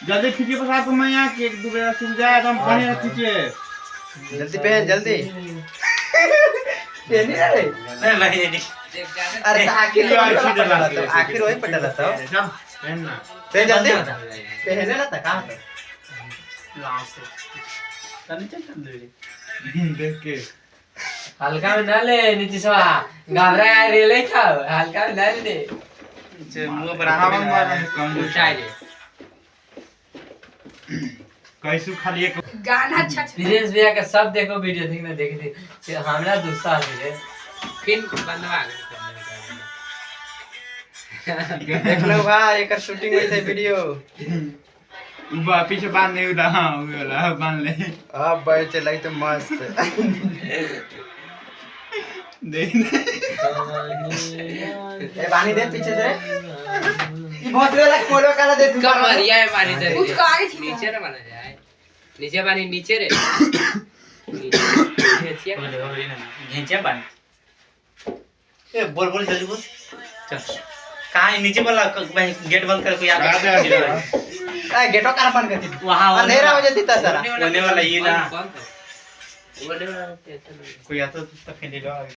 जल्दी खींचिए प्रसाद तो मैं यहाँ केक दुबेरा सूख जाए तो हम पानी खींचिए जल्दी पहन जल्दी पहनी रे नहीं अरे आखिर वही पटल था पहनना ते जल्दी पहने ना था कहां देख के हल्का में ना ले नीतीश घबरा रे ले खाओ हल्का में ना ले मुंह पर हवा मारना कम उठाई ले कैसु खाली एक गाना अच्छा प्रिंस भैया का सब देखो वीडियो देखना देखते हमरा गुस्सा आ रही फिर बनवा देख लो भाई एक शूटिंग में थे वीडियो उबा पीछे बांध नहीं उड़ा हां वाला बांध ले अब भाई चलाई तो मस्त देख ए पानी दे पीछे से ये बहुत वाला कोलो काला दे तू कमरिया है पानी दे कुछ काली थी नीचे रे बना जाए नीचे पानी नीचे रे नीचे घिंचे पानी ए बोल जल्दी बोल चल कहां नीचे बोला गेट बंद कर कोई आ गेटो कार बंद कर दी वहां अंधेरा हो जाती था सारा होने वाला ये ना बोले वाला कोई आता तो फेंक दे